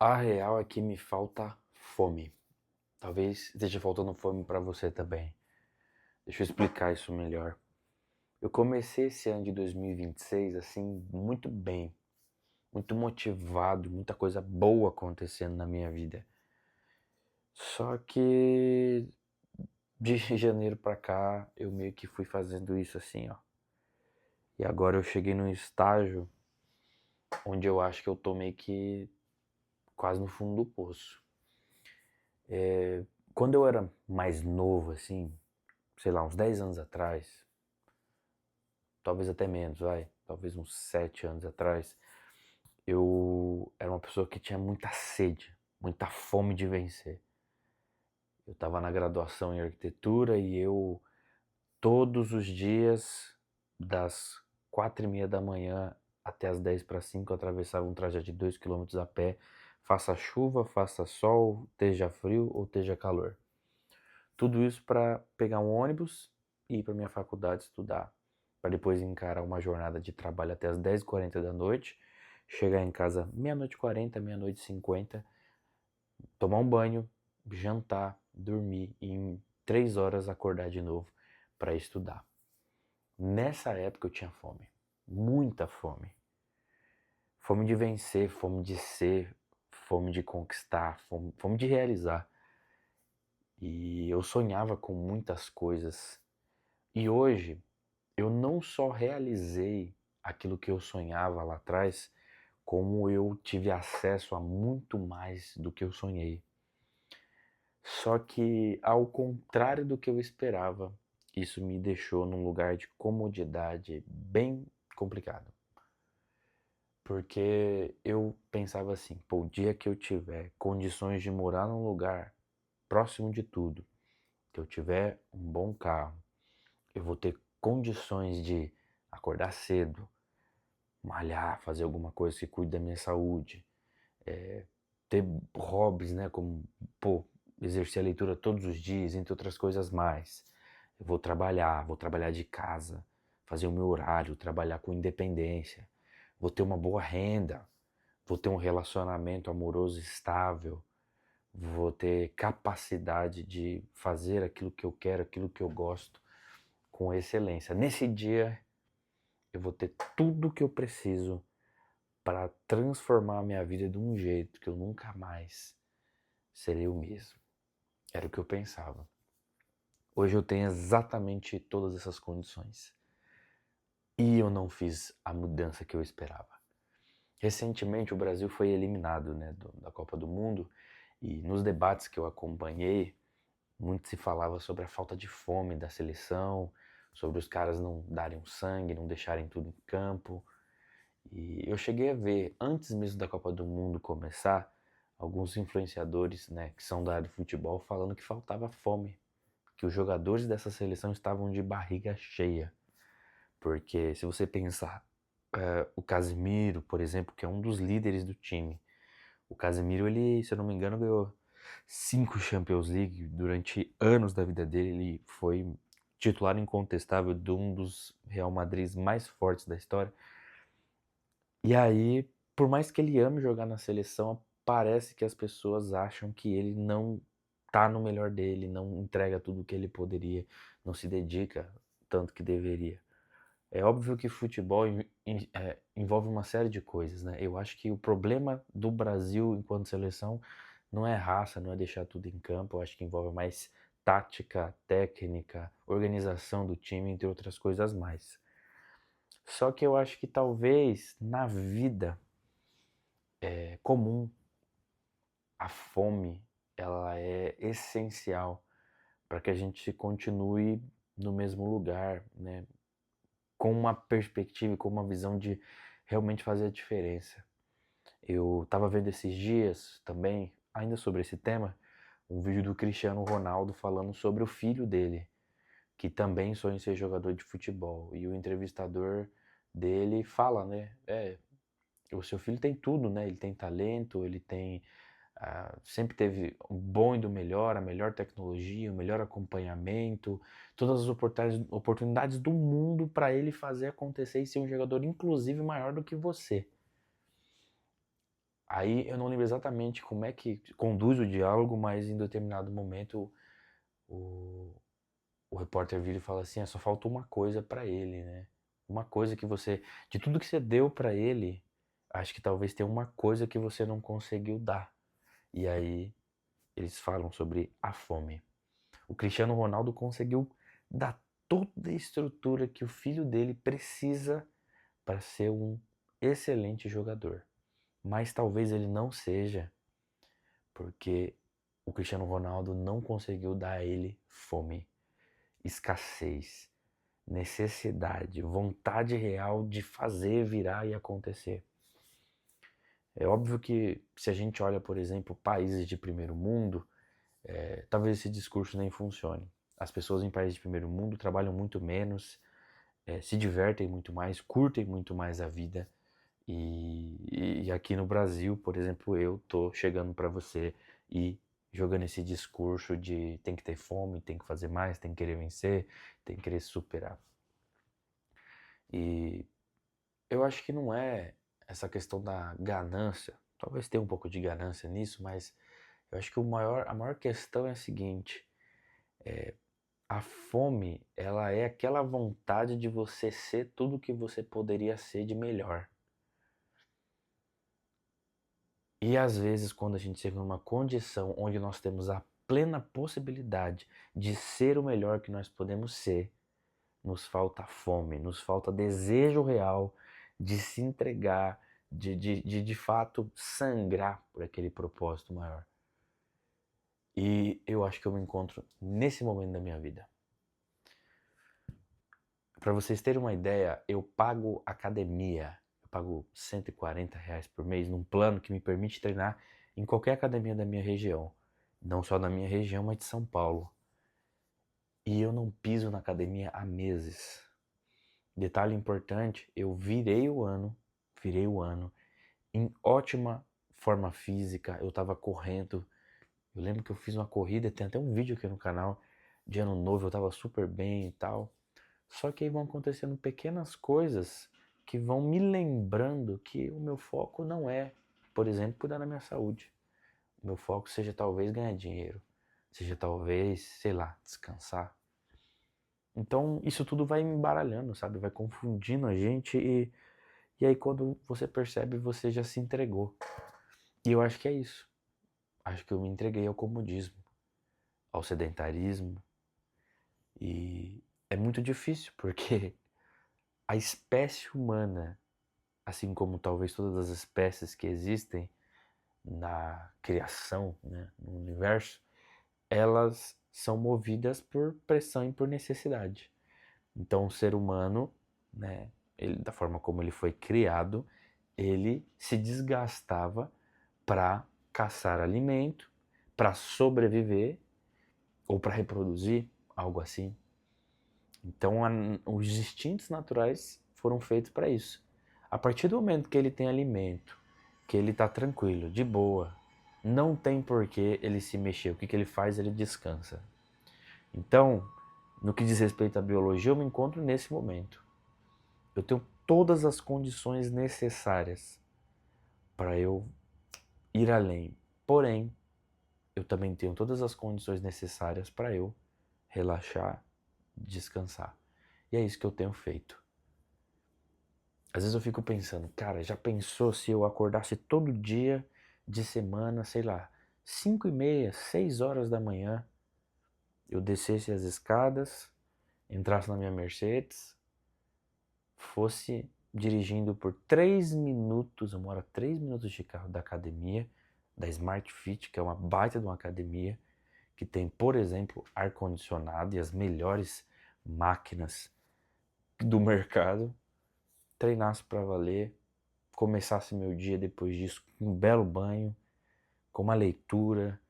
A real é que me falta fome. Talvez esteja faltando fome pra você também. Deixa eu explicar isso melhor. Eu comecei esse ano de 2026 assim muito bem, muito motivado, muita coisa boa acontecendo na minha vida. Só que de janeiro pra cá eu meio que fui fazendo isso assim, ó. E agora eu cheguei num estágio onde eu acho que eu tô meio que quase no fundo do poço. Quando eu era mais novo assim, sei lá, uns 10 anos atrás, talvez até menos, vai, talvez uns 7 anos atrás, eu era uma pessoa que tinha muita sede, muita fome de vencer. Eu estava na graduação em arquitetura e eu, todos os dias, das 4:30 da manhã até as 10 para 5, eu atravessava um trajeto de 2 km a pé, faça chuva, faça sol, esteja frio ou esteja calor. Tudo isso para pegar um ônibus e ir para minha faculdade estudar, para depois encarar uma jornada de trabalho até as 10h40 da noite, chegar em casa meia-noite e 40, meia-noite e 50, tomar um banho, jantar, dormir e em 3 horas acordar de novo para estudar. Nessa época eu tinha fome, muita fome. Fome de vencer, fome de ser, fome de conquistar, fome de realizar. E eu sonhava com muitas coisas. E hoje eu não só realizei aquilo que eu sonhava lá atrás, como eu tive acesso a muito mais do que eu sonhei. Só que, ao contrário do que eu esperava, isso me deixou num lugar de comodidade bem complicado. Porque eu pensava assim, pô, o dia que eu tiver condições de morar num lugar próximo de tudo, que eu tiver um bom carro, eu vou ter condições de acordar cedo, malhar, fazer alguma coisa que cuide da minha saúde, ter hobbies, né, como, pô, exercer a leitura todos os dias, entre outras coisas mais. Eu vou trabalhar de casa, fazer o meu horário, trabalhar com independência, vou ter uma boa renda, vou ter um relacionamento amoroso estável, vou ter capacidade de fazer aquilo que eu quero, aquilo que eu gosto com excelência. Nesse dia eu vou ter tudo o que eu preciso para transformar a minha vida de um jeito que eu nunca mais serei o mesmo. Era o que eu pensava. Hoje eu tenho exatamente todas essas condições. E eu não fiz a mudança que eu esperava. Recentemente o Brasil foi eliminado, né, da Copa do Mundo, e nos debates que eu acompanhei, muito se falava sobre a falta de fome da seleção, sobre os caras não darem o sangue, não deixarem tudo em campo. E eu cheguei a ver, antes mesmo da Copa do Mundo começar, alguns influenciadores, né, que são da área de futebol, falando que faltava fome, que os jogadores dessa seleção estavam de barriga cheia. Porque se você pensar, o Casemiro, por exemplo, que é um dos líderes do time, o Casemiro, ele, se eu não me engano, ganhou 5 Champions League durante anos da vida dele. Ele foi titular incontestável de um dos Real Madrids mais fortes da história. E aí, por mais que ele ame jogar na seleção, parece que as pessoas acham que ele não tá no melhor dele, não entrega tudo o que ele poderia, não se dedica tanto que deveria. É óbvio que futebol envolve uma série de coisas, né? Eu acho que o problema do Brasil enquanto seleção não é raça, não é deixar tudo em campo. Eu acho que envolve mais tática, técnica, organização do time, entre outras coisas mais. Só que eu acho que talvez na vida comum a fome ela é essencial para que a gente continue no mesmo lugar, né? Com uma perspectiva, com uma visão de realmente fazer a diferença. Eu estava vendo esses dias também, ainda sobre esse tema, um vídeo do Cristiano Ronaldo falando sobre o filho dele, que também sonha em ser jogador de futebol. E o entrevistador dele fala, né? O seu filho tem tudo, né? Ele tem talento, ele tem sempre teve o bom e do melhor, a melhor tecnologia, o melhor acompanhamento, todas as oportunidades do mundo para ele fazer acontecer e ser um jogador inclusive maior do que você. Aí eu não lembro exatamente como é que conduz o diálogo, mas em determinado momento o, o repórter vira e fala assim: só falta uma coisa pra ele, né? Uma coisa que você. De tudo que você deu pra ele, acho que talvez tenha uma coisa que você não conseguiu dar. E aí eles falam sobre a fome. O Cristiano Ronaldo conseguiu dar toda a estrutura que o filho dele precisa para ser um excelente jogador. Mas talvez ele não seja, porque o Cristiano Ronaldo não conseguiu dar a ele fome, escassez, necessidade, vontade real de fazer virar e acontecer. É óbvio que se a gente olha, por exemplo, países de primeiro mundo, talvez esse discurso nem funcione. As pessoas em países de primeiro mundo trabalham muito menos, se divertem muito mais, curtem muito mais a vida. E aqui no Brasil, por exemplo, eu tô chegando para você e jogando esse discurso de tem que ter fome, tem que fazer mais, tem que querer vencer, tem que querer se superar. E eu acho que não é essa questão da ganância. Talvez tenha um pouco de ganância nisso, mas eu acho que a maior questão é a seguinte: a fome, ela é aquela vontade de você ser tudo que você poderia ser de melhor. E às vezes, quando a gente chega numa condição onde nós temos a plena possibilidade de ser o melhor que nós podemos ser, nos falta fome, nos falta desejo real de se entregar, de fato sangrar por aquele propósito maior. E eu acho que eu me encontro nesse momento da minha vida. Para vocês terem uma ideia, eu pago academia. Eu pago R$ 140 por mês num plano que me permite treinar em qualquer academia da minha região. Não só da minha região, mas de São Paulo. E eu não piso na academia há meses. Detalhe importante, eu virei o ano em ótima forma física. Eu tava correndo. Eu lembro que eu fiz uma corrida, tem até um vídeo aqui no canal de ano novo, eu tava super bem e tal. Só que aí vão acontecendo pequenas coisas que vão me lembrando que o meu foco não é, por exemplo, cuidar da minha saúde. O meu foco seja talvez ganhar dinheiro, seja talvez, sei lá, descansar. Então isso tudo vai me embaralhando, sabe? Vai confundindo a gente e aí quando você percebe, você já se entregou. E eu acho que é isso. Acho que eu me entreguei ao comodismo, ao sedentarismo. E é muito difícil, porque a espécie humana, assim como talvez todas as espécies que existem na criação, né, no universo, elas são movidas por pressão e por necessidade. Então, o ser humano, né, da forma como ele foi criado, ele se desgastava para caçar alimento, para sobreviver ou para reproduzir, algo assim. Então, os instintos naturais foram feitos para isso. A partir do momento que ele tem alimento, que ele está tranquilo, de boa, não tem por que ele se mexer. O que ele faz? Ele descansa. Então, no que diz respeito à biologia, eu me encontro nesse momento. Eu tenho todas as condições necessárias para eu ir além. Porém, eu também tenho todas as condições necessárias para eu relaxar, descansar. E é isso que eu tenho feito. Às vezes eu fico pensando, cara, já pensou se eu acordasse todo dia de semana, sei lá, 5h30, 6 horas da manhã, eu descesse as escadas, entrasse na minha Mercedes, fosse dirigindo por 3 minutos, eu moro a 3 minutos de carro da academia, da Smart Fit, que é uma baita de uma academia, que tem, por exemplo, ar-condicionado e as melhores máquinas do mercado, treinasse para valer, começasse meu dia depois disso com um belo banho, com uma leitura,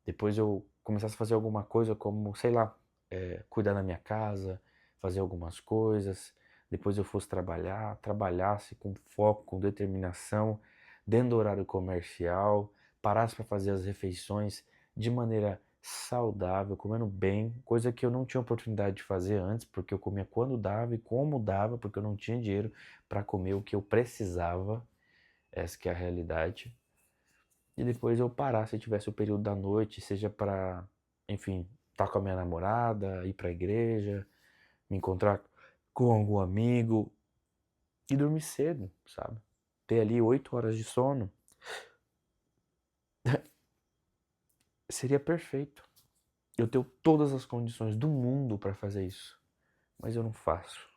depois eu começasse a fazer alguma coisa como, sei lá, cuidar da minha casa, fazer algumas coisas, depois eu fosse trabalhar, trabalhasse com foco, com determinação, dentro do horário comercial, parasse para fazer as refeições de maneira saudável, comendo bem, coisa que eu não tinha oportunidade de fazer antes, porque eu comia quando dava e como dava, porque eu não tinha dinheiro para comer o que eu precisava. Essa que é a realidade. e depois eu parar se tivesse o período da noite, seja pra, enfim, estar com a minha namorada, ir pra igreja, me encontrar com algum amigo e dormir cedo, sabe? Ter ali 8 horas de sono seria perfeito. Eu tenho todas as condições do mundo para fazer isso, mas eu não faço.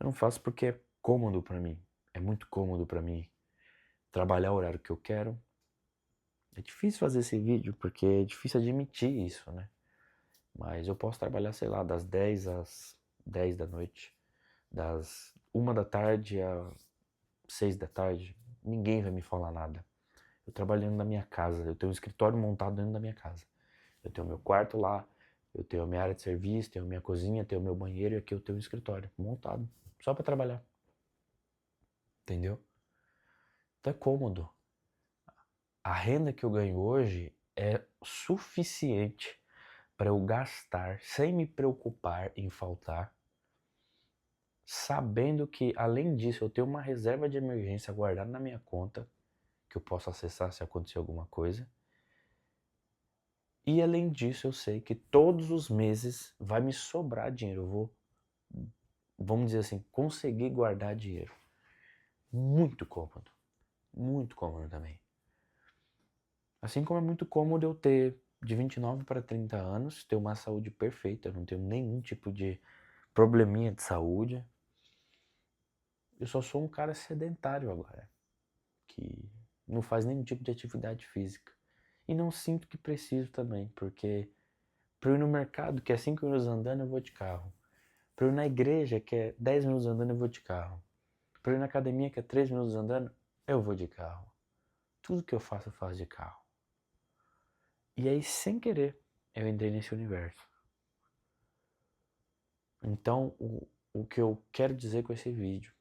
Eu não faço porque é cômodo para mim. É muito cômodo para mim trabalhar o horário que eu quero. É difícil fazer esse vídeo porque é difícil admitir isso, né? Mas eu posso trabalhar, sei lá, das 10 às 10 da noite, das 1 da tarde às 6 da tarde. Ninguém vai me falar nada. Eu trabalho dentro da minha casa, eu tenho um escritório montado dentro da minha casa. Eu tenho meu quarto lá, eu tenho a minha área de serviço, tenho a minha cozinha, tenho o meu banheiro e aqui eu tenho um escritório montado, só para trabalhar. Entendeu? Então é cômodo. A renda que eu ganho hoje é suficiente para eu gastar sem me preocupar em faltar, sabendo que além disso eu tenho uma reserva de emergência guardada na minha conta que eu posso acessar se acontecer alguma coisa. E além disso, eu sei que todos os meses vai me sobrar dinheiro. Eu vou, vamos dizer assim, conseguir guardar dinheiro. Muito cômodo também. Assim como é muito cômodo eu ter de 29 para 30 anos, ter uma saúde perfeita, eu não tenho nenhum tipo de probleminha de saúde. Eu só sou um cara sedentário agora, que não faz nenhum tipo de atividade física. E não sinto que preciso também, porque para eu ir no mercado, que é 5 minutos andando, eu vou de carro. Para eu ir na igreja, que é 10 minutos andando, eu vou de carro. Para eu ir na academia, que é 3 minutos andando, eu vou de carro. Tudo que eu faço de carro. E aí, sem querer, eu entrei nesse universo. Então, o que eu quero dizer com esse vídeo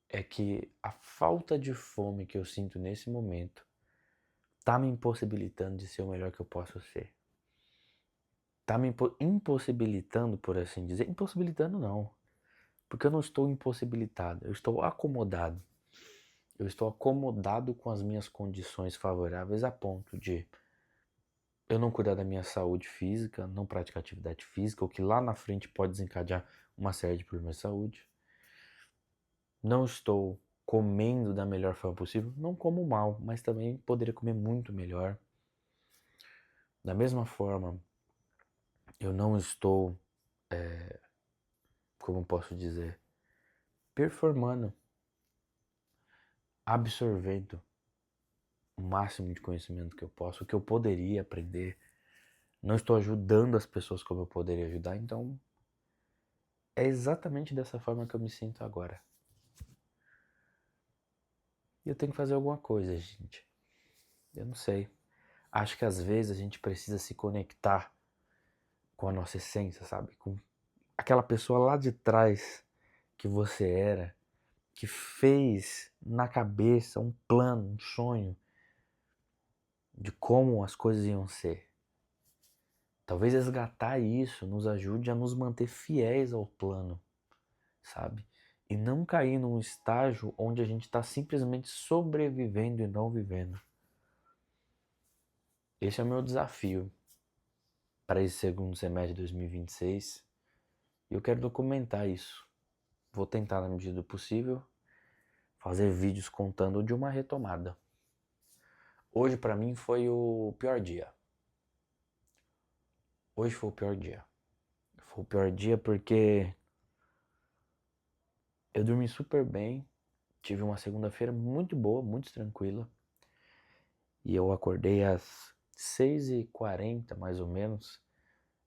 é que a falta de fome que eu sinto nesse momento tá me impossibilitando de ser o melhor que eu posso ser. Tá me impossibilitando, por assim dizer. Impossibilitando não, porque eu não estou impossibilitado, eu estou acomodado. Eu estou acomodado com as minhas condições favoráveis a ponto de eu não cuidar da minha saúde física, não praticar atividade física, o que lá na frente pode desencadear uma série de problemas de saúde. Não estou comendo da melhor forma possível, não como mal, mas também poderia comer muito melhor. Da mesma forma, eu não estou, como posso dizer, performando, absorvendo o máximo de conhecimento que eu posso, o que eu poderia aprender. Não estou ajudando as pessoas como eu poderia ajudar, então é exatamente dessa forma que eu me sinto agora. E eu tenho que fazer alguma coisa, gente. Eu não sei. Acho que às vezes a gente precisa se conectar com a nossa essência, sabe? Com aquela pessoa lá de trás que você era, que fez na cabeça um plano, um sonho de como as coisas iam ser. Talvez resgatar isso nos ajude a nos manter fiéis ao plano, sabe? E não cair num estágio onde a gente está simplesmente sobrevivendo e não vivendo. Esse é o meu desafio para esse segundo semestre de 2026 e eu quero documentar isso. Vou tentar, na medida do possível, fazer vídeos contando de uma retomada. Hoje, para mim, foi o pior dia. Hoje foi o pior dia. Foi o pior dia porque eu dormi super bem, tive uma segunda-feira muito boa, muito tranquila. E eu acordei às 6h40, mais ou menos,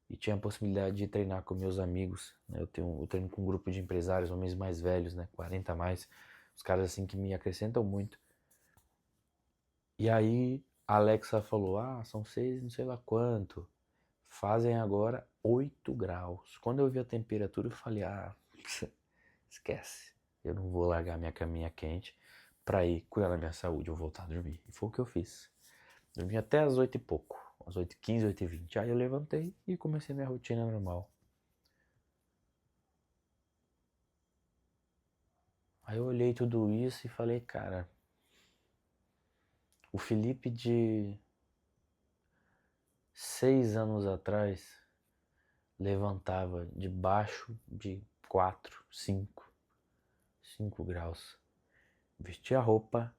e tinha a possibilidade de treinar com meus amigos. Né? Eu treino com um grupo de empresários, homens mais velhos, né? 40 a mais, os caras assim que me acrescentam muito. E aí a Alexa falou, são 6 não sei lá quanto, fazem agora 8 graus. Quando eu vi a temperatura eu falei, esquece, eu não vou largar minha caminha quente pra ir cuidar da minha saúde, eu vou voltar a dormir. E foi o que eu fiz. Dormi até às 8 e pouco, às 8h15, 8h20. Aí eu levantei e comecei minha rotina normal. Aí eu olhei tudo isso e falei, cara, O Felipe de 6 anos atrás levantava debaixo de 4, 5 graus. Vestia a roupa,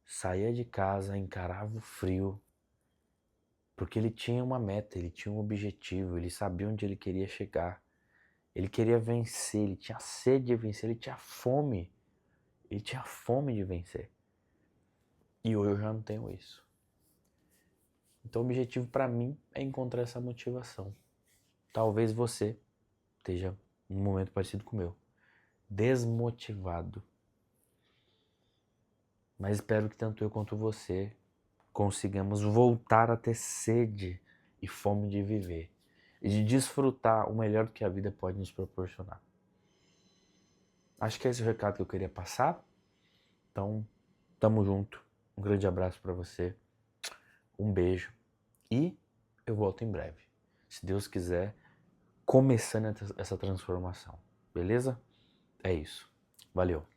saía de casa, encarava o frio, porque ele tinha uma meta, ele tinha um objetivo, ele sabia onde ele queria chegar. Ele queria vencer, ele tinha sede de vencer, ele tinha fome. Ele tinha fome de vencer. E hoje eu já não tenho isso. Então o objetivo para mim é encontrar essa motivação. Talvez você esteja num momento parecido com o meu. Desmotivado. Mas espero que tanto eu quanto você consigamos voltar a ter sede e fome de viver. E de desfrutar o melhor que a vida pode nos proporcionar. Acho que esse é o recado que eu queria passar. Então, tamo junto. Um grande abraço para você. Um beijo. E eu volto em breve. Se Deus quiser, começando essa transformação. Beleza? É isso. Valeu.